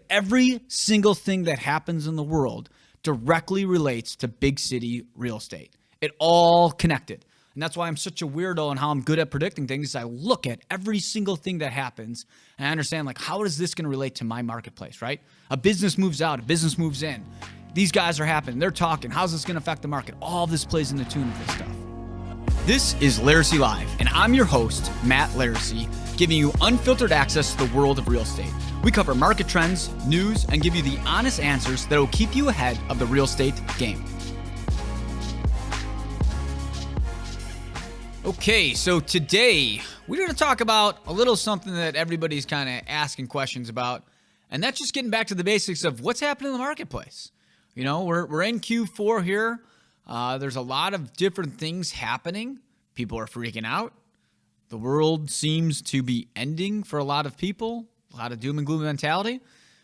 every single thing that happens in the world directly relates to big city real estate. It all connected. And that's why I'm such a weirdo and how I'm good at predicting things. I look at every single thing that happens and I understand, like, how is this going to relate to my marketplace, right? A business moves out, a business moves in. These guys are happening. They're talking. How's this going to affect the market? All this plays in the tune of this stuff. This is Laricy Live, and I'm your host, Matt Laricy, giving you unfiltered access to the world of real estate. We cover market trends, news, and give you the honest answers that will keep you ahead of the real estate game. Okay, so today we're going to talk about a little something that everybody's kind of asking questions about, and that's just getting back to the basics of what's happening in the marketplace. You know, we're in Q4 here. There's a lot of different things happening. People are freaking out. The world seems to be ending for a lot of people, a lot of doom and gloom mentality.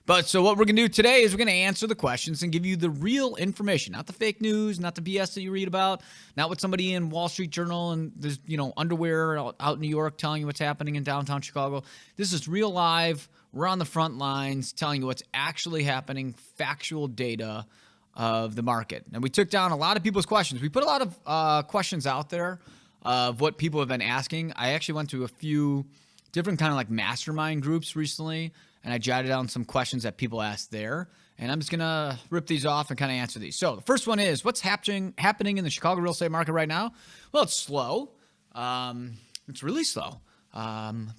But so what we're going to do today is we're going to answer the questions and give you the real information, not the fake news, not the BS that you read about, not what somebody in Wall Street Journal and there's, underwear out in New York telling you what's happening in downtown Chicago. This is real live. We're on the front lines telling you what's actually happening, factual data of the market. And we took down a lot of people's questions. We put a lot of questions out there of what people have been asking. I actually went to a few different kind of like mastermind groups recently, and I jotted down some questions that people asked there. And I'm just going to rip these off and kind of answer these. So the first one is, what's happening in the Chicago real estate market right now? Well, it's slow. It's really slow.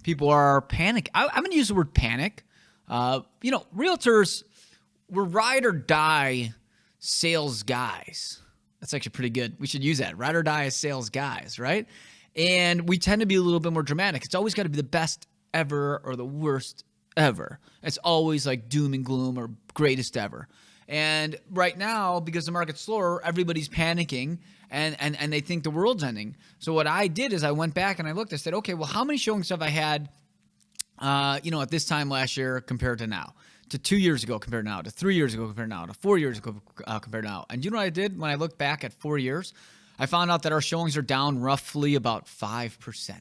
People are panic. I'm going to use the word panic. Realtors, we're ride or die sales guys. That's actually pretty good. We should use that. Ride or die as sales guys, right? And we tend to be a little bit more dramatic. It's always got to be the best ever or the worst ever. It's always like doom and gloom or greatest ever. And right now, because the market's slower, everybody's panicking and they think the world's ending. So what I did is I went back and I looked. I said, okay, well, how many showings have I had, at this time last year compared to now? To 2 years ago compared to now, to 3 years ago compared to now, to 4 years ago compared to now. And you know what I did when I looked back at 4 years? I found out that our showings are down roughly about 5%.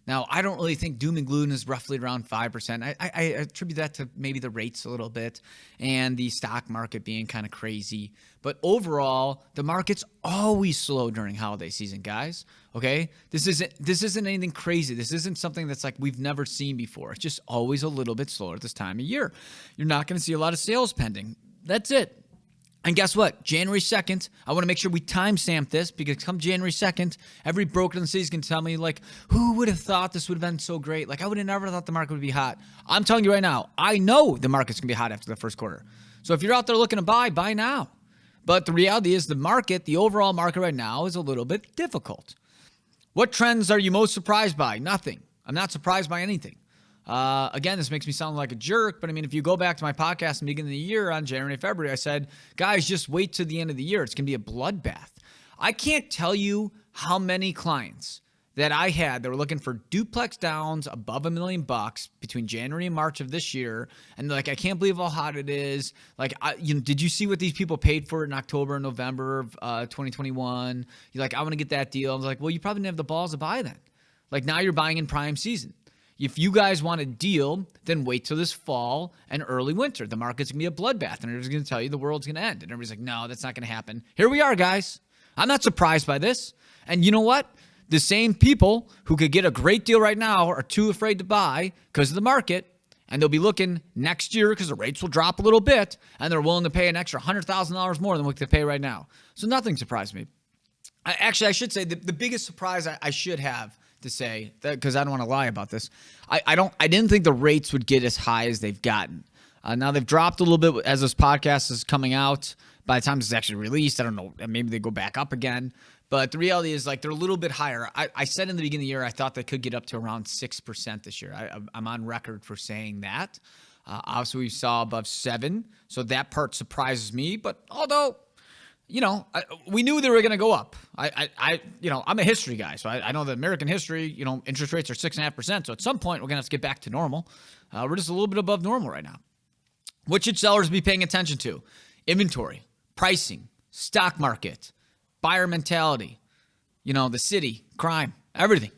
Now, I don't really think doom and gloom is roughly around 5%. I attribute that to maybe the rates a little bit and the stock market being kind of crazy. But overall, the market's always slow during holiday season, guys. Okay? This isn't anything crazy. This isn't something that's like we've never seen before. It's just always a little bit slower at this time of year. You're not going to see a lot of sales pending. That's it. And guess what? January 2nd, I want to make sure we timestamp this because come January 2nd, every broker in the city is going to tell me, like, who would have thought this would have been so great? Like, I would have never thought the market would be hot. I'm telling you right now, I know the market's going to be hot after the first quarter. So if you're out there looking to buy now. But the reality is the overall market right now is a little bit difficult. What trends are you most surprised by? Nothing. I'm not surprised by anything. Again, this makes me sound like a jerk, but I mean, if you go back to my podcast in the beginning of the year on January and February, I said, guys, just wait till the end of the year. It's going to be a bloodbath. I can't tell you how many clients that I had that were looking for duplex downs above $1 million between January and March of this year. And like, I can't believe how hot it is. Like, did you see what these people paid for it in October and November of 2021? You're like, I want to get that deal. I was like, well, you probably didn't have the balls to buy then. Like now you're buying in prime season. If you guys want a deal, then wait till this fall and early winter. The market's going to be a bloodbath, and everybody's going to tell you the world's going to end. And everybody's like, no, that's not going to happen. Here we are, guys. I'm not surprised by this. And you know what? The same people who could get a great deal right now are too afraid to buy because of the market, and they'll be looking next year because the rates will drop a little bit, and they're willing to pay an extra $100,000 more than what they pay right now. So nothing surprised me. I should say the biggest surprise I should have to say, because I don't want to lie about this, I didn't think the rates would get as high as they've gotten. Now they've dropped a little bit as this podcast is coming out. By the time this is actually released, I don't know, maybe they go back up again. But the reality is, like, they're a little bit higher. I said in the beginning of the year I thought they could get up to around 6% this year. I'm on record for saying that. Obviously, we saw above 7, so that part surprises me. But although, we knew they were going to go up. I'm a history guy, so I know that American history, interest rates are 6.5%. So at some point, we're going to have to get back to normal. We're just a little bit above normal right now. What should sellers be paying attention to? Inventory, pricing, stock market, buyer mentality, the city, crime, everything.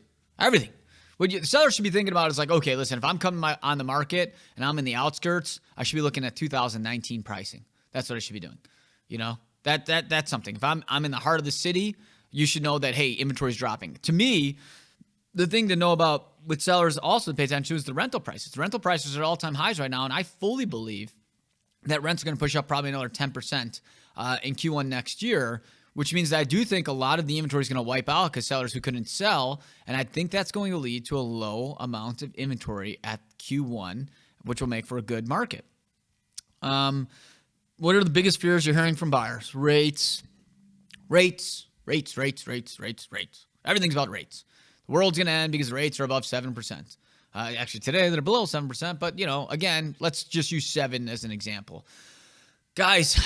What the seller should be thinking about is like, okay, listen, if I'm coming on the market and I'm in the outskirts, I should be looking at 2019 pricing. That's what I should be doing. That's something. If I'm in the heart of the city, you should know that, hey, inventory is dropping. To me, the thing to know about with sellers also to pay attention to is the rental prices. The rental prices are at all-time highs right now, and I fully believe that rents are going to push up probably another 10% in Q1 next year, which means that I do think a lot of the inventory is going to wipe out because sellers who couldn't sell, and I think that's going to lead to a low amount of inventory at Q1, which will make for a good market. What are the biggest fears you're hearing from buyers? Rates. Everything's about rates. The world's going to end because the rates are above 7%. Actually, today they're below 7%, but, again, let's just use 7 as an example. Guys,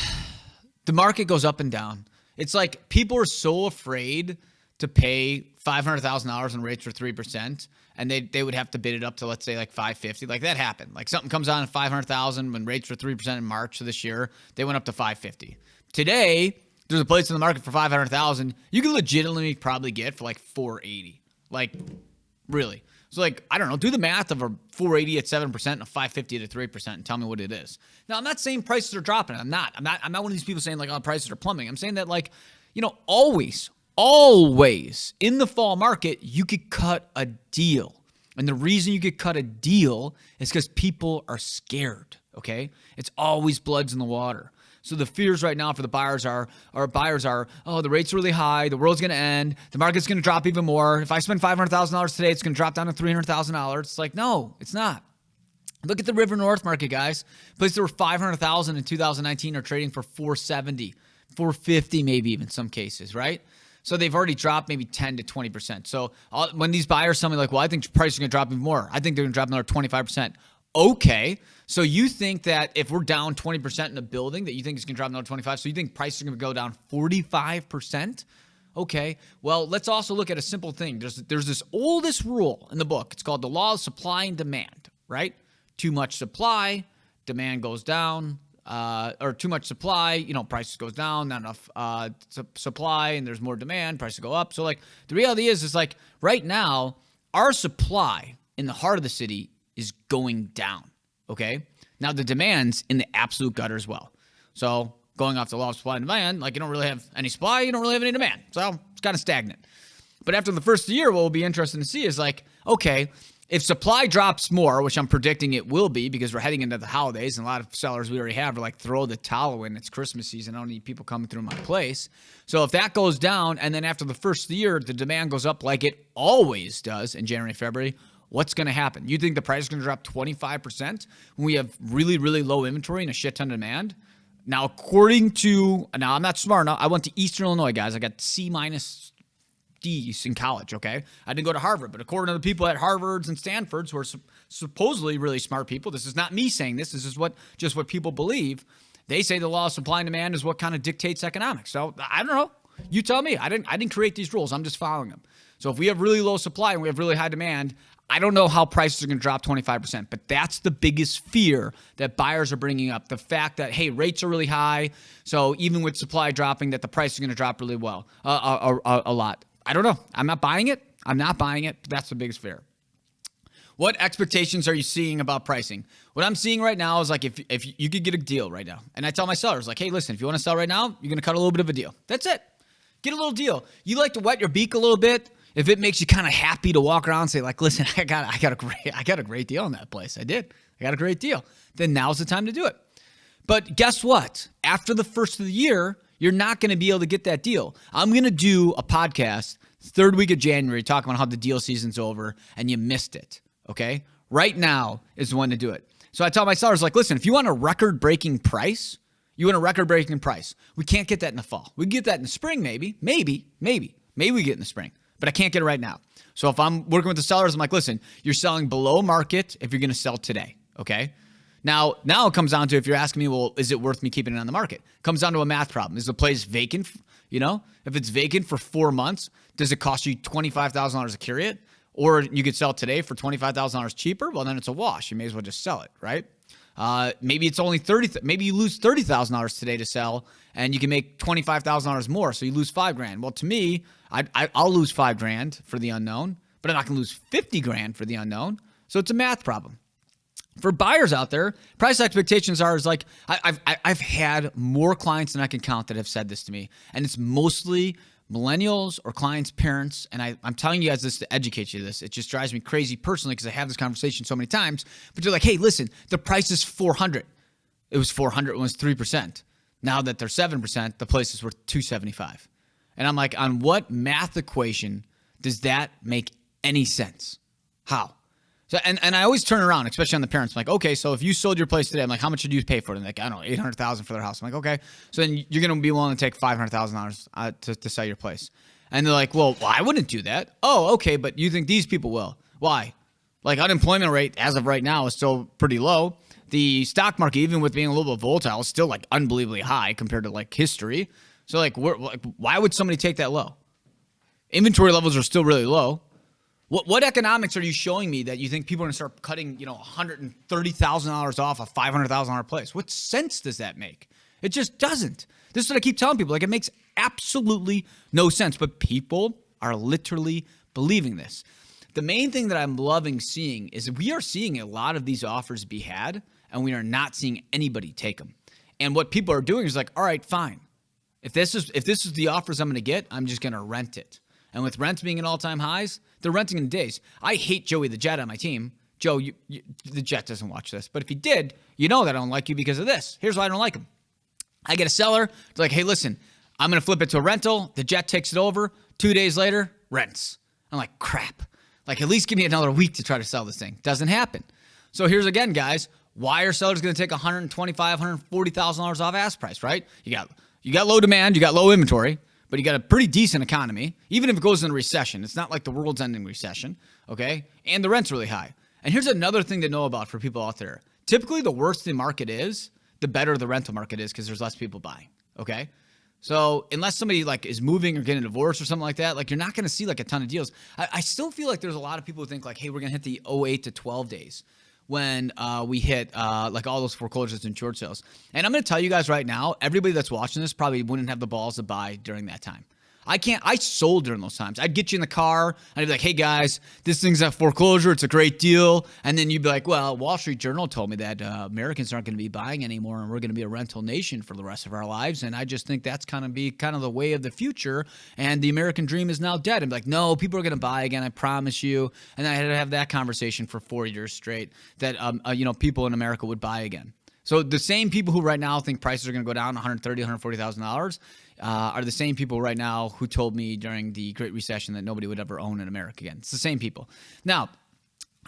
the market goes up and down. It's like people are so afraid to pay $500,000 in rates for 3%, and they would have to bid it up to, let's say, like 550. Like that happened. Like something comes on at 500,000 when rates were 3% in March of this year. They went up to 550. Today, there's a place in the market for 500,000. You can legitimately probably get for like 480. Like, really. So, like, I don't know, do the math of a 480 at 7% and a 550 at 3% and tell me what it is. Now, I'm not saying prices are dropping. I'm not one of these people saying, like, oh, prices are plummeting. I'm saying that, like, always in the fall market, you could cut a deal. And the reason you could cut a deal is because people are scared, okay? It's always bloods in the water. So the fears right now for the buyers are, oh, the rate's really high. The world's going to end. The market's going to drop even more. If I spend $500,000 today, it's going to drop down to $300,000. It's like, no, it's not. Look at the River North market, guys. Places that were $500,000 in 2019 are trading for $470, $450 maybe even some cases, right? So they've already dropped maybe 10 to 20%. So when these buyers tell me like, well, I think prices are going to drop even more. I think they're going to drop another 25%. Okay, so you think that if we're down 20% in a building that you think it's going to drop another 25%, so you think prices are going to go down 45%? Okay, well, let's also look at a simple thing. There's this oldest rule in the book. It's called the law of supply and demand, right? Too much supply, demand goes down, or too much supply, prices goes down, not enough supply, and there's more demand, prices go up. So, like, the reality is like right now, our supply in the heart of the city is going down, okay? Now, the demand's in the absolute gutter as well. So, going off the law of supply and demand, like, you don't really have any supply, you don't really have any demand. So, it's kind of stagnant. But after the first year, what will be interesting to see is like, okay, if supply drops more, which I'm predicting it will be because we're heading into the holidays, and a lot of sellers we already have are like, throw the towel in. It's Christmas season. I don't need people coming through my place. So if that goes down, and then after the first year, the demand goes up like it always does in January, February, what's going to happen? You think the price is going to drop 25% when we have really, really low inventory and a shit ton of demand? Now, I'm not smart enough. I went to Eastern Illinois, guys. I got C- D's in college, okay? I didn't go to Harvard, but according to the people at Harvards and Stanfords who are supposedly really smart people, this is not me saying this is just what people believe. They say the law of supply and demand is what kind of dictates economics. So I don't know. You tell me. I didn't create these rules. I'm just following them. So if we have really low supply and we have really high demand, I don't know how prices are going to drop 25%, but that's the biggest fear that buyers are bringing up. The fact that, hey, rates are really high, so even with supply dropping, that the price is going to drop really well, a lot. I don't know. I'm not buying it. But that's the biggest fear. What expectations are you seeing about pricing? What I'm seeing right now is like if you could get a deal right now, and I tell my sellers, like, hey, listen, if you want to sell right now, you're going to cut a little bit of a deal. That's it. Get a little deal. You like to wet your beak a little bit. If it makes you kind of happy to walk around and say, like, listen, I got a great deal on that place. I did. I got a great deal. Then now's the time to do it. But guess what? After the first of the year, you're not going to be able to get that deal. I'm going to do a podcast third week of January talking about how the deal season's over and you missed it, okay? Right now is the one to do it. So I tell my sellers, like, listen, if you want a record-breaking price, we can't get that in the fall. We can get that in the spring maybe. Maybe we get it in the spring. But I can't get it right now. So if I'm working with the sellers, I'm like, listen, you're selling below market if you're going to sell today, okay? Now it comes down to, if you're asking me, well, is it worth me keeping it on the market? It comes down to a math problem. Is the place vacant? If it's vacant for 4 months, does it cost you $25,000 to carry it? Or you could sell it today for $25,000 cheaper? Well, then it's a wash. You may as well just sell it, right? Maybe it's only maybe you lose $30,000 today to sell, and you can make $25,000 more, so you lose $5,000. Well, to me, I'll lose $5,000 for the unknown, but I'm not going to lose 50 grand for the unknown. So it's a math problem. For buyers out there, price expectations are like I've had more clients than I can count that have said this to me, and it's mostly millennials or clients' parents. And I'm telling you guys this to educate you to this. It just drives me crazy personally because I have this conversation so many times. But they're like, hey, listen, the price is 400. It was 400 when it was 3%. Now that they're 7%, the place is worth 275. And I'm like, on what math equation does that make any sense? How? So, and I always turn around, especially on the parents. I'm like, okay, so if you sold your place today, I'm like, how much did you pay for it? And like, I don't know, $800,000 for their house. I'm like, okay. So then you're going to be willing to take $500,000 to sell your place. And they're like, well, I wouldn't do that. Oh, okay, but you think these people will. Why? Like unemployment rate as of right now is still pretty low. The stock market, even with being a little bit volatile, is still like unbelievably high compared to like history. So like, why would somebody take that low? Inventory levels are still really low. What economics are you showing me that you think people are going to start cutting, $130,000 off a $500,000 place? What sense does that make? It just doesn't. This is what I keep telling people. Like, it makes absolutely no sense, but people are literally believing this. The main thing that I'm loving seeing is we are seeing a lot of these offers be had, and we are not seeing anybody take them. And what people are doing is like, all right, fine. If this is the offers I'm going to get, I'm just going to rent it. And with rents being at all-time highs, they're renting in days. I hate Joey the Jet on my team. Joe, the Jet doesn't watch this. But if he did, you know that I don't like you because of this. Here's why I don't like him. I get a seller. They're like, hey, listen, I'm going to flip it to a rental. The Jet takes it over. 2 days later, rents. I'm like, crap. Like, at least give me another week to try to sell this thing. Doesn't happen. So here's again, guys. Why are sellers going to take $125,000, $140,000 off ask price, right? You got low demand. You got low inventory. But you got a pretty decent economy, even if it goes into recession. It's not like the world's ending recession, okay? And the rent's really high. And here's another thing to know about for people out there. Typically, the worse the market is, the better the rental market is because there's less people buying, okay? So unless somebody like is moving or getting a divorce or something like that, like you're not going to see like a ton of deals. I still feel like there's a lot of people who think like, hey, we're going to hit the 08 to 12 days when we hit like all those foreclosures and short sales. And I'm going to tell you guys right now, everybody that's watching this probably wouldn't have the balls to buy during that time. I sold during those times. I'd get you in the car and I'd be like, hey guys, this thing's at foreclosure. It's a great deal. And then you'd be like, well, Wall Street Journal told me that Americans aren't going to be buying anymore and we're going to be a rental nation for the rest of our lives. And I just think that's kind of the way of the future. And the American dream is now dead. I'm like, no, people are going to buy again. I promise you. And I had to have that conversation for 4 years straight that, people in America would buy again. So the same people who right now think prices are going to go down $130,000, $140,000 are the same people right now who told me during the Great Recession that nobody would ever own in America again. It's the same people. Now,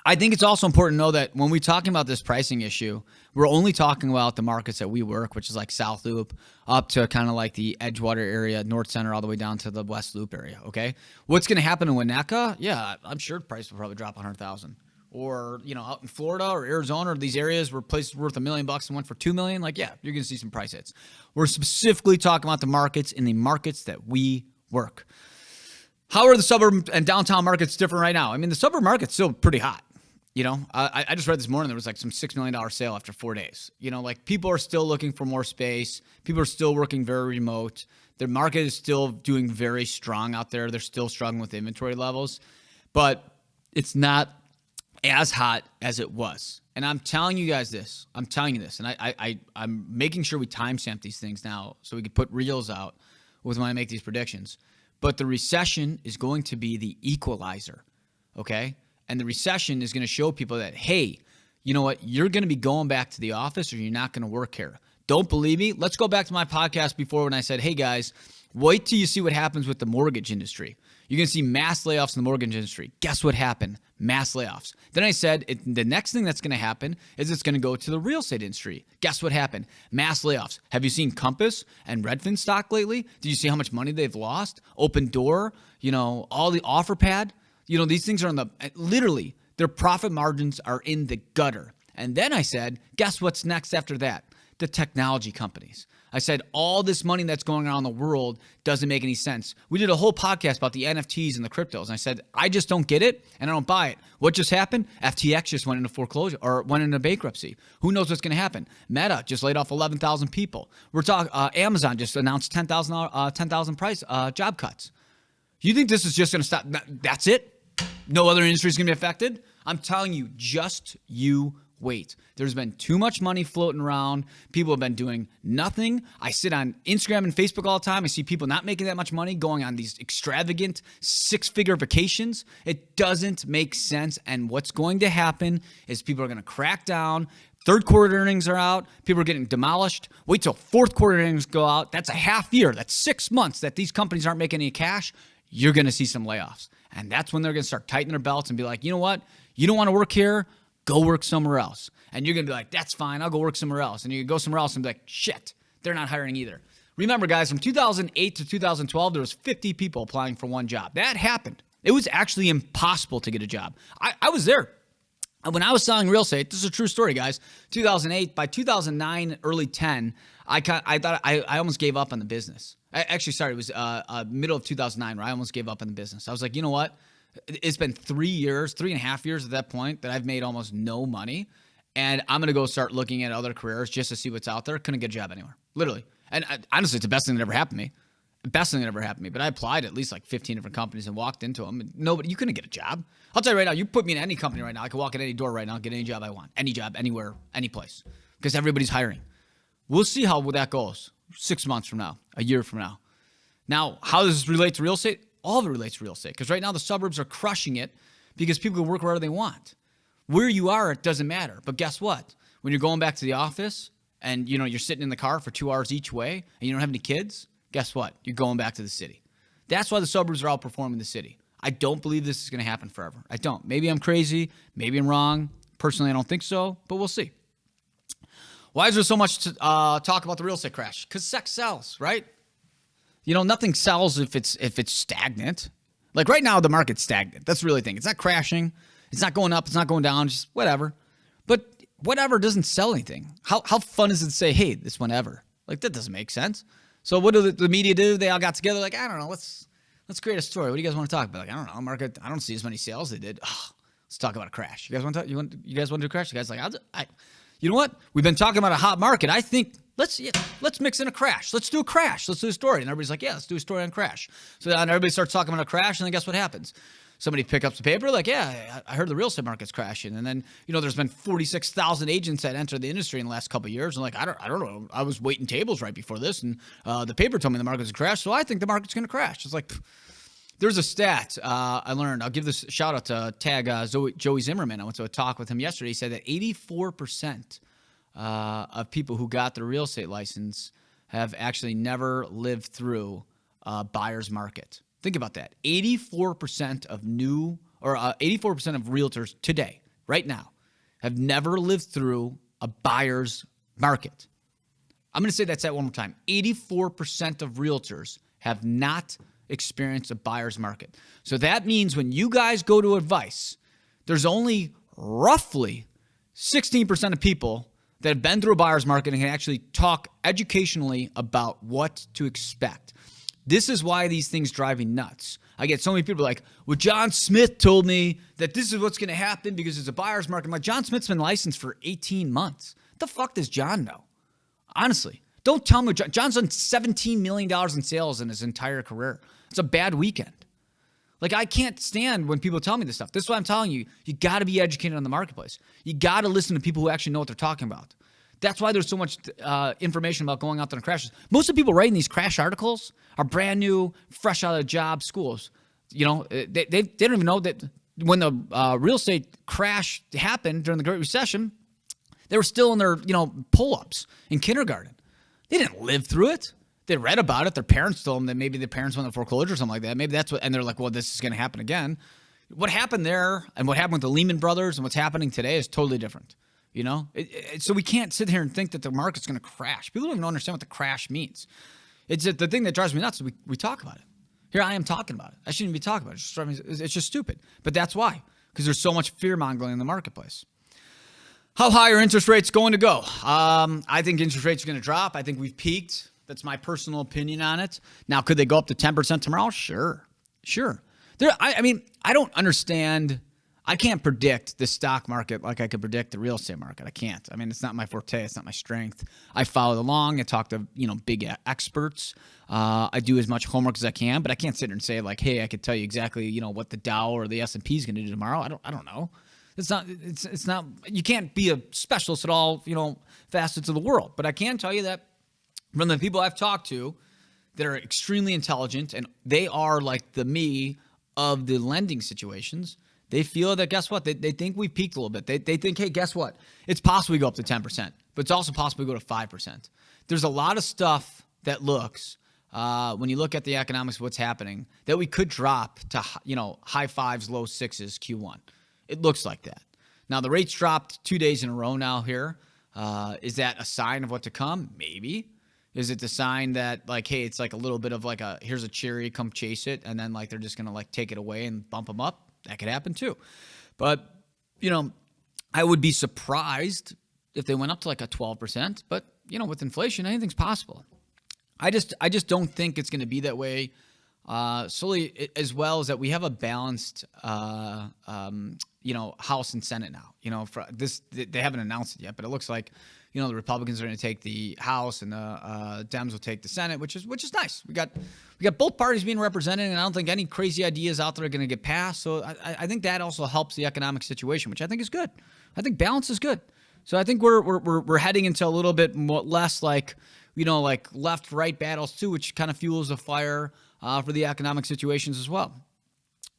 I think it's also important to know that when we're talking about this pricing issue, we're only talking about the markets that we work, which is like South Loop up to kind of like the Edgewater area, North Center, all the way down to the West Loop area, okay? What's going to happen in Winnetka? Yeah, I'm sure the price will probably drop $100,000. Or, out in Florida or Arizona or these areas where places worth $1 million and went for $2 million, like, yeah, you're going to see some price hits. We're specifically talking about the markets in the markets that we work. How are the suburb and downtown markets different right now? I mean, the suburb market's still pretty hot. I just read this morning there was like some $6 million sale after 4 days. Like people are still looking for more space. People are still working very remote. The market is still doing very strong out there. They're still struggling with inventory levels, but it's not as hot as it was. And I'm telling you guys this. I'm telling you this. And I'm making sure we timestamp these things now so we can put reels out with when I make these predictions. But the recession is going to be the equalizer, okay? And the recession is going to show people that, hey, you know what? You're going to be going back to the office or you're not going to work here. Don't believe me? Let's go back to my podcast before when I said, hey, guys, wait till you see what happens with the mortgage industry. You're going to see mass layoffs in the mortgage industry. Guess what happened? Mass layoffs. Then I said the next thing that's going to happen is it's going to go to the real estate industry. Guess what happened? Mass layoffs. Have you seen Compass and Redfin stock lately? Did you see how much money they've lost? Open Door, all the OfferPad. These things are literally, their profit margins are in the gutter. And then I said, guess what's next after that? The technology companies. I said, all this money that's going on in the world doesn't make any sense. We did a whole podcast about the NFTs and the cryptos. And I said, I just don't get it and I don't buy it. What just happened? FTX just went into foreclosure or went into bankruptcy. Who knows what's going to happen? Meta just laid off 11,000 people. We're talking, Amazon just announced 10,000 price job cuts. You think this is just going to stop? That's it? no other industry is going to be affected? I'm telling you, just you wait. There's been too much money floating around. People have been doing nothing. I sit on Instagram and Facebook all the time. I see people not making that much money going on these extravagant 6-figure vacations. It doesn't make sense. And what's going to happen is people are going to crack down. Third quarter earnings are out. People are getting demolished. Wait till fourth quarter earnings go out. That's a half year. That's 6 months that these companies aren't making any cash. You're going to see some layoffs. And that's when they're going to start tightening their belts and be like, you know what? You don't want to work here? Go work somewhere else. And you're going to be like, that's fine. I'll go work somewhere else. And you go somewhere else and be like, shit, they're not hiring either. Remember, guys, from 2008 to 2012, there was 50 people applying for one job. That happened. It was actually impossible to get a job. I was there. When I was selling real estate, this is a true story, guys. 2008, by 2009, early 10, I almost gave up on the business. It was middle of 2009 where I almost gave up on the business. I was like, you know what? It's been 3.5 years at that point that I've made almost no money. And I'm going to go start looking at other careers just to see what's out there. Couldn't get a job anywhere, literally. And honestly, it's the best thing that ever happened to me. Best thing that ever happened to me. But I applied at least like 15 different companies and walked into them. And nobody, you couldn't get a job. I'll tell you right now, you put me in any company right now, I could walk in any door right now, get any job I want. Any job, anywhere, any place. Because everybody's hiring. We'll see how that goes 6 months from now, a year from now. Now, how does this relate to real estate? All of it relates to real estate. Because right now the suburbs are crushing it because people can work wherever they want. Where you are, it doesn't matter. But guess what? When you're going back to the office and you're sitting in the car for 2 hours each way and you don't have any kids, guess what? You're going back to the city. That's why the suburbs are outperforming the city. I don't believe this is going to happen forever. I don't. Maybe I'm crazy. Maybe I'm wrong. Personally, I don't think so, but we'll see. Why is there so much to talk about the real estate crash? Because sex sells, right? Nothing sells if it's stagnant. Like right now, the market's stagnant. That's the really thing. It's not crashing. It's not going up. It's not going down. Just whatever. But whatever doesn't sell anything. How fun is it to say, hey, this whatever? Like that doesn't make sense. So what do the media do? They all got together like, I don't know, let's create a story. What do you guys want to talk about? Like, I don't know, market. I don't see as many sales they did. Oh, let's talk about a crash. You guys want to? You guys want to do a crash? You guys like, you know what? We've been talking about a hot market. I think let's mix in a crash. Let's do a crash. Let's do a story. And everybody's like, yeah, let's do a story on crash. So then everybody starts talking about a crash, and then guess what happens? Somebody pick up the paper, like, yeah, I heard the real estate market's crashing. And then, there's been 46,000 agents that entered the industry in the last couple of years. And like, I don't know. I was waiting tables right before this, and the paper told me the market's crashed, so I think the market's going to crash. It's like, there's a stat I learned. I'll give this shout out to tag Joey Zimmerman. I went to a talk with him yesterday. He said that 84% of people who got their real estate license have actually never lived through a buyer's market. Think about that. 84% of 84% of realtors today, right now, have never lived through a buyer's market. I'm going to say that one more time. 84% of realtors have not experienced a buyer's market. So that means when you guys go to advice, there's only roughly 16% of people that have been through a buyer's market and can actually talk educationally about what to expect. This is why these things drive me nuts. I get so many people like, well, John Smith told me that this is what's going to happen because it's a buyer's market. I'm like, John Smith's been licensed for 18 months. What the fuck does John know? Honestly, don't tell me. John's done $17 million in sales in his entire career. It's a bad weekend. Like, I can't stand when people tell me this stuff. This is what I'm telling you. You got to be educated on the marketplace. You got to listen to people who actually know what they're talking about. That's why there's so much information about going out there and crashes. Most of the people writing these crash articles are brand new, fresh out of job schools. They don't even know that when the real estate crash happened during the Great Recession, they were still in their pull-ups in kindergarten. They didn't live through it. They read about it. Their parents told them that maybe their parents went to foreclosure or something like that. Maybe that's what, and they're like, well, this is going to happen again. What happened there and what happened with the Lehman Brothers and what's happening today is totally different. So we can't sit here and think that the market's going to crash. People don't even understand what the crash means. It's the thing that drives me nuts is we talk about it. Here I am talking about it. I shouldn't be talking about it. It's just stupid. But that's why, because there's so much fear-mongering in the marketplace. How high are interest rates going to go? I think interest rates are going to drop. I think we've peaked. That's my personal opinion on it. Now, could they go up to 10% tomorrow? Sure. I don't understand. I can't predict the stock market like I could predict the real estate market. I can't. I mean, it's not my forte. It's not my strength. I follow along. I talk to, big experts. I do as much homework as I can, but I can't sit here and say like, hey, I could tell you exactly, what the Dow or the S&P is going to do tomorrow. I don't know. It's not, you can't be a specialist at all, facets of the world. But I can tell you that from the people I've talked to that are extremely intelligent, and they are like the me of the lending situations, they feel that, guess what? They think we peaked a little bit. They think, hey, guess what? It's possible we go up to 10%, but it's also possible we go to 5%. There's a lot of stuff that looks, when you look at the economics of what's happening, that we could drop to, high fives, low sixes Q1. It looks like that. Now, the rates dropped 2 days in a row now here. Is that a sign of what to come? Maybe. Is it the sign that, like, hey, it's like a little bit of like here's a cherry, come chase it, and then like they're just going to like take it away and bump them up? That could happen too. But, I would be surprised if they went up to like a 12%. But, with inflation, anything's possible. I just don't think it's going to be that way. Solely as well as that we have a balanced, House and Senate now. For this, they haven't announced it yet, but it looks like, the Republicans are going to take the House and the Dems will take the Senate, which is nice. We got both parties being represented, and I don't think any crazy ideas out there are going to get passed. So I think that also helps the economic situation, which I think is good. I think balance is good. So I think we're heading into a little bit more, less like, like left-right battles too, which kind of fuels the fire for the economic situations as well.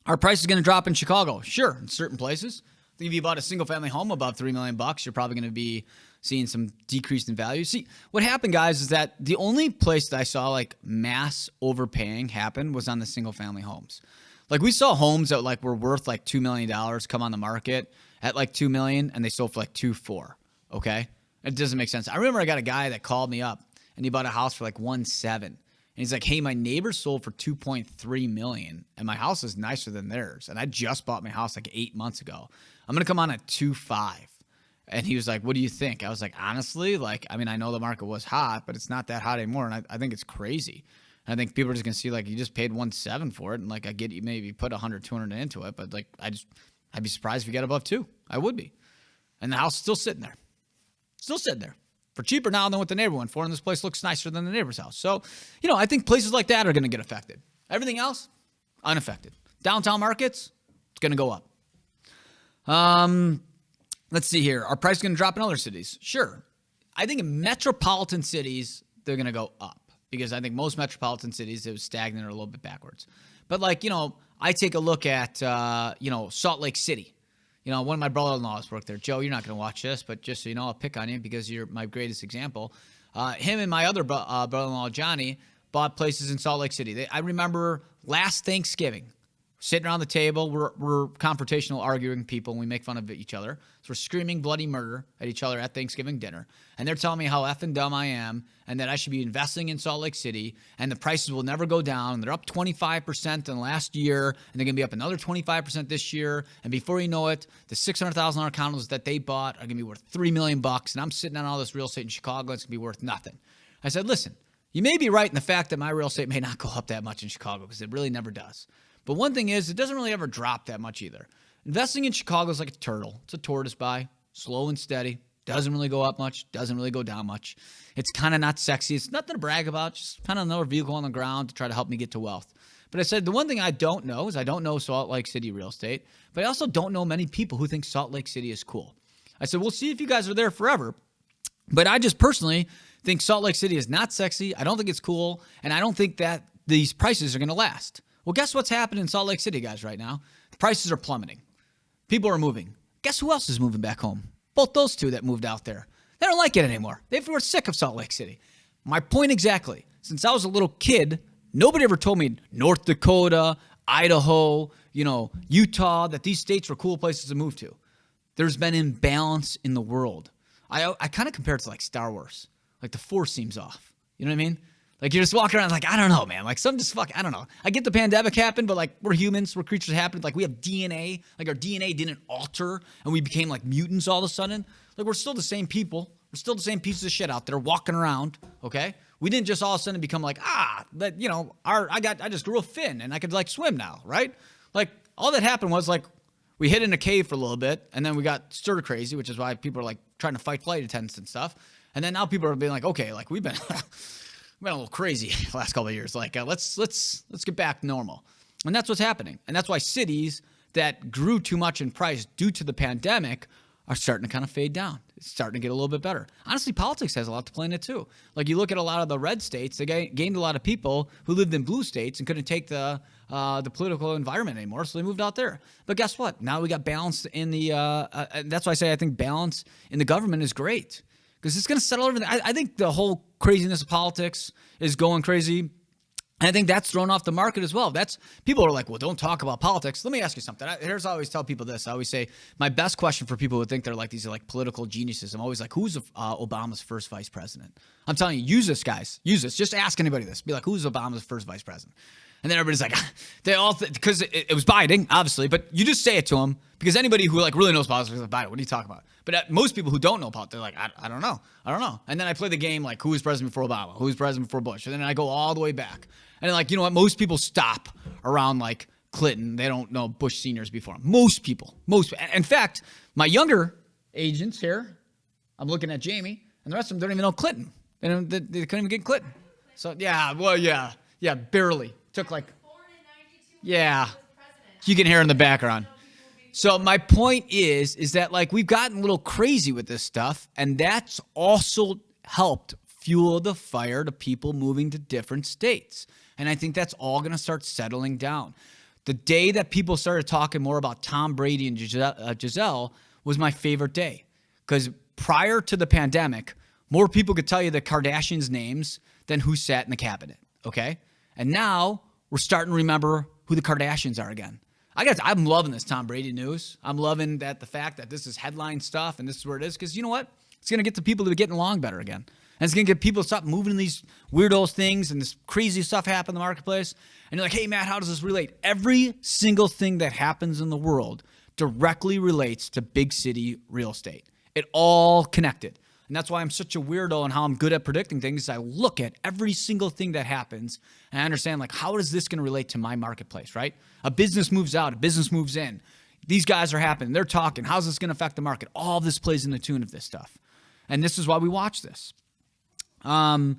Our price is going to drop in Chicago. Sure, in certain places. I think if you bought a single-family home above $3 million, you're probably going to be seeing some decrease in value. See, what happened, guys, is that the only place that I saw like mass overpaying happen was on the single-family homes. Like we saw homes that like were worth like $2 million come on the market at like $2 million, and they sold for like $2.4. Okay, it doesn't make sense. I remember I got a guy that called me up, and he bought a house for like $1.7. And he's like, hey, my neighbor sold for $2.3 million, and my house is nicer than theirs. And I just bought my house like 8 months ago. I'm going to come on at $2.5. And he was like, what do you think? I was like, honestly, I know the market was hot, but it's not that hot anymore. And I think it's crazy. And I think people are just going to see, like, you just paid $1.7 for it. And like, I get you maybe put $100, $200 into it. But like, I'd be surprised if you get above $2. I would be. And the house is still sitting there. Still sitting there. For cheaper now than what the neighbor went for, and this place looks nicer than the neighbor's house. So, I think places like that are going to get affected. Everything else, unaffected. Downtown markets, it's going to go up. Let's see here. Are prices going to drop in other cities? Sure. I think in metropolitan cities, they're going to go up because I think most metropolitan cities, it was stagnant or a little bit backwards. But I take a look at, Salt Lake City. One of my brother-in-laws worked there. Joe, you're not going to watch this, but just so you know, I'll pick on you because you're my greatest example. Him and my other brother-in-law, Johnny, bought places in Salt Lake City. I remember last Thanksgiving, sitting around the table, we're confrontational, arguing people, and we make fun of each other. So we're screaming bloody murder at each other at Thanksgiving dinner. And they're telling me how effing dumb I am and that I should be investing in Salt Lake City and the prices will never go down. They're up 25% in the last year, and they're going to be up another 25% this year. And before you know it, the $600,000 condos that they bought are going to be worth $3 million. And I'm sitting on all this real estate in Chicago, and it's going to be worth nothing. I said, listen, you may be right in the fact that my real estate may not go up that much in Chicago because it really never does. But one thing is, it doesn't really ever drop that much either. Investing in Chicago is like a turtle. It's a tortoise buy, slow and steady. Doesn't really go up much, doesn't really go down much. It's kind of not sexy. It's nothing to brag about, just kind of another vehicle on the ground to try to help me get to wealth. But I said the one thing I don't know is I don't know Salt Lake City real estate, but I also don't know many people who think Salt Lake City is cool. I said, we'll see if you guys are there forever. But I just personally think Salt Lake City is not sexy. I don't think it's cool, and I don't think that these prices are going to last. Well, guess what's happening in Salt Lake City, guys, right now? The prices are plummeting. People are moving. Guess who else is moving back home? Both those two that moved out there. They don't like it anymore. They were sick of Salt Lake City. My point exactly. Since I was a little kid, nobody ever told me North Dakota, Idaho, Utah, that these states were cool places to move to. There's been imbalance in the world. I kind of compare it to like Star Wars. Like the Force seems off. You know what I mean? Like you're just walking around like, I don't know, man. Like some just I don't know. I get the pandemic happened, but like we're humans, we're creatures that happen. Like we have DNA. Like our DNA didn't alter and we became like mutants all of a sudden. Like we're still the same people. We're still the same pieces of shit out there walking around. Okay. We didn't just all of a sudden become like, I just grew a fin and I could like swim now, right? Like all that happened was like We hid in a cave for a little bit, and then we got stir crazy, which is why people are like trying to fight flight attendants and stuff. And then now people are being like, okay, like we've been a little crazy the last couple of years. Like let's get back normal. And that's what's happening. And that's why cities that grew too much in price due to the pandemic are starting to kind of fade down. It's starting to get a little bit better. Honestly, politics has a lot to play in it too. Like you look at a lot of the red states, they gained a lot of people who lived in blue states and couldn't take the political environment anymore, so they moved out there. But guess what? Now we got balance in the, and that's why I say I think balance in the government is great because it's going to settle everything. I think the whole craziness of politics is going crazy. And I think that's thrown off the market as well. People are like, well, don't talk about politics. Let me ask you something. I always tell people this. I always say my best question for people who think they're like these like political geniuses. I'm always like, who's Obama's first vice president? I'm telling you, use this, guys. Use this. Just ask anybody this. Be like, who's Obama's first vice president? And then everybody's like, they all because it was Biden, obviously. But you just say it to them because anybody who like really knows politics is like, Biden. What are you talking about? But most people who don't know politics, they're like, I don't know. And then I play the game like, who was president before Obama? Who was president before Bush? And then I go all the way back. And like, you know what? Most people stop around like Clinton. They don't know Bush seniors before him. Most people. In fact, my younger agents here, I'm looking at Jamie, and the rest of them don't even know Clinton. They couldn't even get Clinton. So yeah, barely. Took like, yeah. You can hear in the background. So my point is that like we've gotten a little crazy with this stuff, and that's also helped fuel the fire to people moving to different states. And I think that's all going to start settling down. The day that people started talking more about Tom Brady and Giselle was my favorite day. Because prior to the pandemic, more people could tell you the Kardashians' names than who sat in the cabinet, okay? And now we're starting to remember who the Kardashians are again. I'm loving this Tom Brady news. I'm loving that the fact that this is headline stuff and this is where it is. Because you know what? It's going to get the people to be getting along better again. And it's going to get people to stop moving these weirdos things and this crazy stuff happen in the marketplace. And you're like, hey, Matt, how does this relate? Every single thing that happens in the world directly relates to big city real estate. It all connected. And that's why I'm such a weirdo and how I'm good at predicting things. I look at every single thing that happens and I understand, like, how is this going to relate to my marketplace, right? A business moves out, a business moves in. These guys are happening. They're talking. How's this going to affect the market? All of this plays in the tune of this stuff. And this is why we watch this. That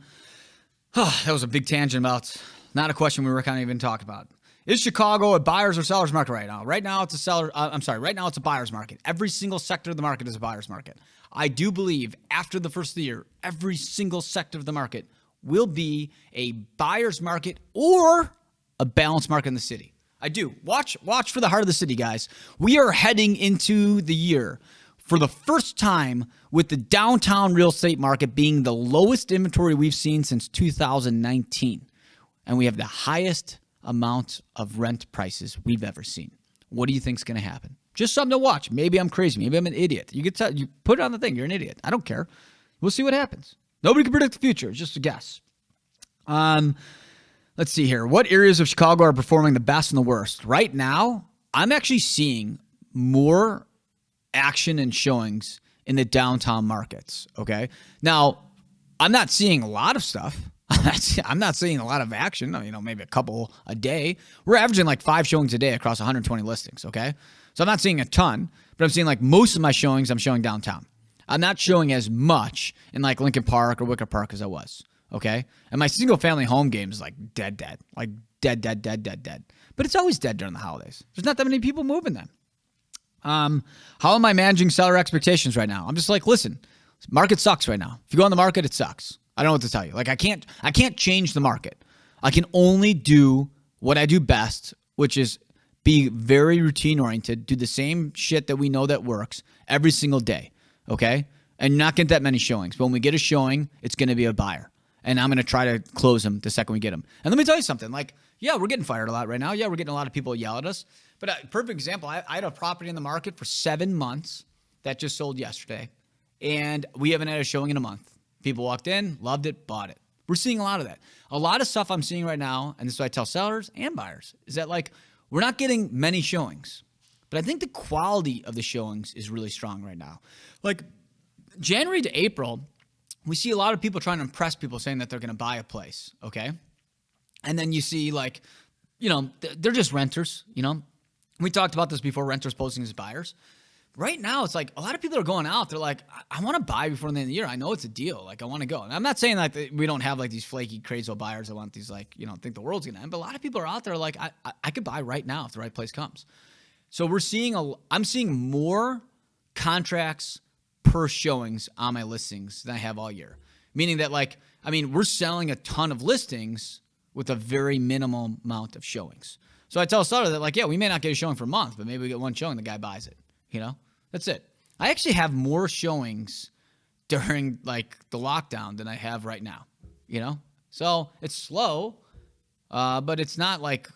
was a big tangent about not a question we were kind of even talking about. Is Chicago a buyer's or seller's market right now? Right now it's right now it's a buyer's market. Every single sector of the market is a buyer's market. I do believe after the first of the year, every single sector of the market will be a buyer's market or a balanced market in the city. I do. Watch for the heart of the city, guys. We are heading into the year for the first time with the downtown real estate market being the lowest inventory we've seen since 2019. And we have the highest amount of rent prices we've ever seen. What do you think is going to happen? Just something to watch. Maybe I'm crazy. Maybe I'm an idiot. You put it on the thing. You're an idiot. I don't care. We'll see what happens. Nobody can predict the future. It's just a guess. Let's see here. What areas of Chicago are performing the best and the worst? Right now, I'm actually seeing more action and showings in the downtown markets, okay? Now, I'm not seeing a lot of stuff. I'm not seeing a lot of action, maybe a couple a day. We're averaging like 5 showings a day across 120 listings, okay? So I'm not seeing a ton, but I'm seeing like most of my showings, I'm showing downtown. I'm not showing as much in like Lincoln Park or Wicker Park as I was, okay? And my single family home game is like dead. Like dead. But it's always dead during the holidays. There's not that many people moving then. How am I managing seller expectations right now? I'm just like, listen, market sucks right now. If you go on the market, it sucks. I don't know what to tell you. Like I can't change the market. I can only do what I do best, which is be very routine oriented, do the same shit that we know that works every single day. Okay. And not get that many showings. But when we get a showing, it's going to be a buyer. And I'm going to try to close them the second we get them. And let me tell you something. Like, yeah, we're getting fired a lot right now. Yeah, we're getting a lot of people yell at us. But a perfect example, I had a property in the market for 7 months that just sold yesterday. And we haven't had a showing in a month. People walked in, loved it, bought it. We're seeing a lot of that. A lot of stuff I'm seeing right now, and this is what I tell sellers and buyers, is that like we're not getting many showings. But I think the quality of the showings is really strong right now. Like January to April, we see a lot of people trying to impress people saying that they're going to buy a place, okay? And then you see like, they're just renters, We talked about this before, renters posting as buyers. Right now, it's like a lot of people are going out. They're like, I want to buy before the end of the year. I know it's a deal. Like, I want to go. And I'm not saying like we don't have like these flaky, crazy buyers that want these like, think the world's going to end. But a lot of people are out there like, I could buy right now if the right place comes. So I'm seeing more contracts per showings on my listings than I have all year. Meaning that we're selling a ton of listings with a very minimal amount of showings. So I tell a seller that we may not get a showing for a month, but maybe we get one showing, the guy buys it. That's it. I actually have more showings during like the lockdown than I have right now, So it's slow, but it's not like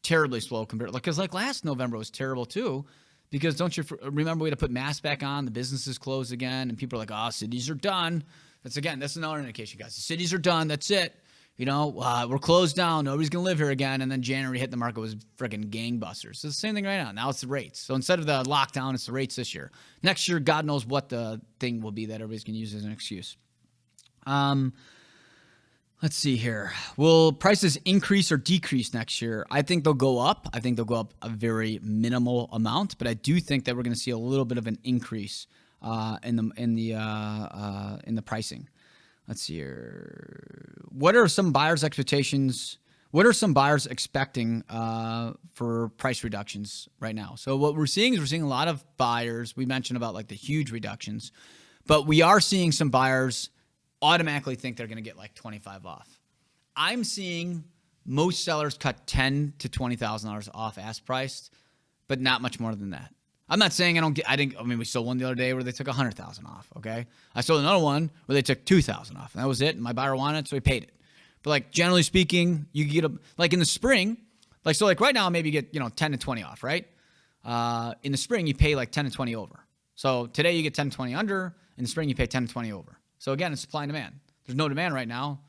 terribly slow compared, because like last November was terrible too, because don't you remember we had to put masks back on, the businesses closed again, and people are like, oh, cities are done. That's another indication, guys. The cities are done. That's it. We're closed down. Nobody's going to live here again. And then January hit, the market was freaking gangbusters. It's the same thing right now. Now it's the rates. So instead of the lockdown, it's the rates this year. Next year, God knows what the thing will be that everybody's going to use as an excuse. Let's see here. Will prices increase or decrease next year? I think they'll go up. I think they'll go up a very minimal amount, but I do think that we're going to see a little bit of an increase in the pricing. Let's see here. What are some buyers' expectations? What are some buyers expecting for price reductions right now? So what we're seeing is a lot of buyers. We mentioned about like the huge reductions, but we are seeing some buyers automatically think they're going to get like 25 off. I'm seeing most sellers cut $10,000 to $20,000 off ask price, but not much more than that. I'm not saying we sold one the other day where they took 100,000 off. Okay. I sold another one where they took 2,000 off, and that was it. And my buyer wanted it, so he paid it. But like generally speaking, you get like in the spring, like right now, maybe you get, 10 to 20 off, right? In the spring, you pay like 10 to 20 over. So today you get 10 to 20 under. In the spring, you pay 10 to 20 over. So again, it's supply and demand. There's no demand right now,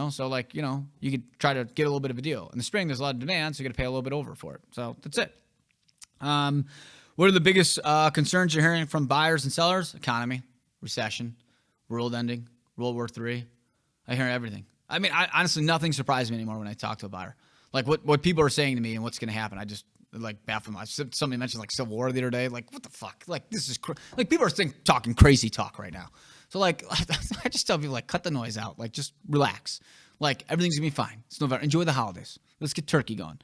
so you could try to get a little bit of a deal. In the spring, there's a lot of demand, so you got to pay a little bit over for it. So that's it. What are the biggest concerns you're hearing from buyers and sellers? Economy, recession, world ending, World War III. I hear everything. Honestly, nothing surprises me anymore when I talk to a buyer. Like what people are saying to me and what's going to happen. I just baffle myself. Somebody mentioned like Civil War the other day. Like, what the fuck? Like, this is people are talking crazy talk right now. So I just tell people cut the noise out. Just relax. Everything's gonna be fine. It's November. Enjoy the holidays. Let's get turkey going.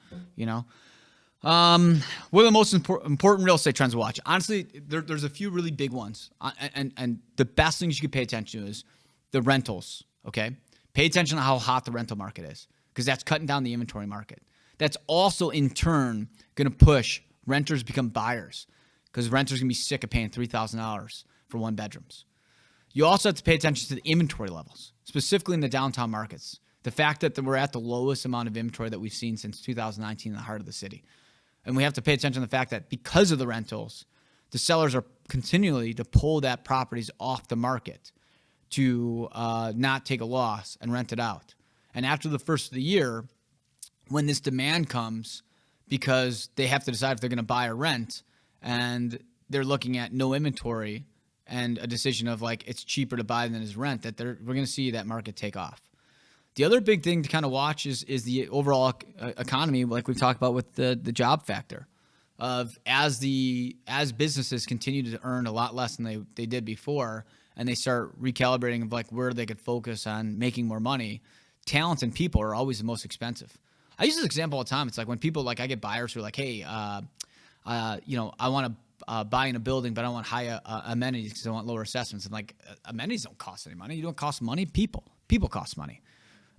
What are the most important real estate trends to watch? Honestly, there's a few really big ones. And the best things you can pay attention to is the rentals, okay? Pay attention to how hot the rental market is, because that's cutting down the inventory market. That's also, in turn, going to push renters to become buyers, because renters are going to be sick of paying $3,000 for one bedrooms. You also have to pay attention to the inventory levels, specifically in the downtown markets. The fact that we're at the lowest amount of inventory that we've seen since 2019 in the heart of the city. And we have to pay attention to the fact that because of the rentals, the sellers are continually to pull that properties off the market to not take a loss and rent it out. And after the first of the year, when this demand comes, because they have to decide if they're going to buy or rent, and they're looking at no inventory and a decision of it's cheaper to buy than is rent, that we're going to see that market take off. The other big thing to kind of watch is the overall economy, like we've talked about with the job factor, of as businesses continue to earn a lot less than they did before, and they start recalibrating of where they could focus on making more money. Talent and people are always the most expensive. I use this example all the time. It's like when people I get buyers who are like, hey, I want to buy in a building, but I want high amenities because I want lower assessments. And amenities don't cost any money. You don't cost money. People cost money.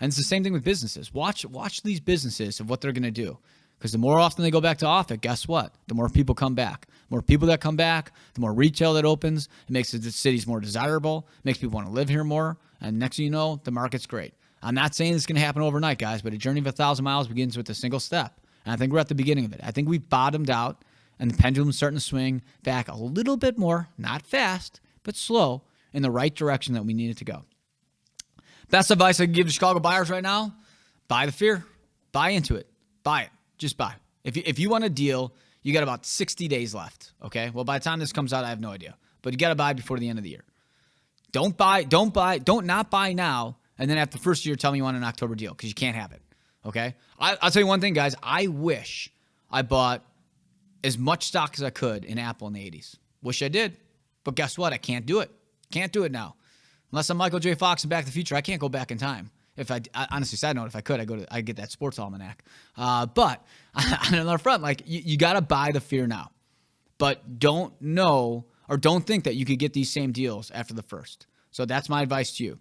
And it's the same thing with businesses. Watch these businesses of what they're going to do. Because the more often they go back to office, guess what? The more people come back. The more people that come back, the more retail that opens. It makes the cities more desirable. It makes people want to live here more. And next thing you know, the market's great. I'm not saying it's going to happen overnight, guys, but a journey of 1,000 miles begins with a single step. And I think we're at the beginning of it. I think we've bottomed out, and the pendulum's starting to swing back a little bit more, not fast, but slow, in the right direction that we need it to go. Best advice I can give to Chicago buyers right now: buy the fear. Buy into it. Buy it. Just buy. If you want a deal, you got about 60 days left, okay? Well, by the time this comes out, I have no idea. But you got to buy before the end of the year. Don't not buy now, and then after the first year, tell me you want an October deal, because you can't have it, okay? I'll tell you one thing, guys. I wish I bought as much stock as I could in Apple in the 80s. Wish I did. But guess what? I can't do it. Can't do it now. Unless I'm Michael J. Fox in Back to the Future, I can't go back in time. If I honestly, side note, if I could, I'd get that sports almanac. But on another front, like you got to buy the fear now. But don't think that you could get these same deals after the first. So that's my advice to you.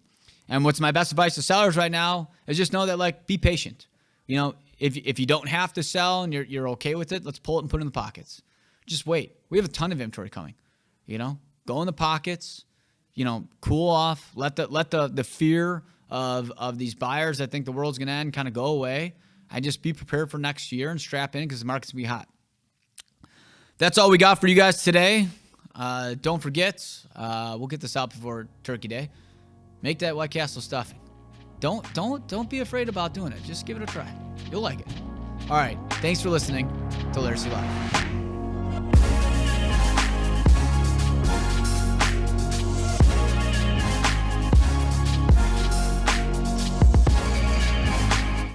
And what's my best advice to sellers right now is just know that, like, be patient. You know, if you don't have to sell and you're okay with it, let's pull it and put it in the pockets. Just wait. We have a ton of inventory coming. You know, go in the pockets. You know, cool off. Let the fear of these buyers that think the world's going to end kind of go away. And just be prepared for next year and strap in because the market's going to be hot. That's all we got for you guys today. Don't forget, we'll get this out before Turkey Day. Make that White Castle stuffing. Don't be afraid about doing it. Just give it a try. You'll like it. All right. Thanks for listening to Laricy Live.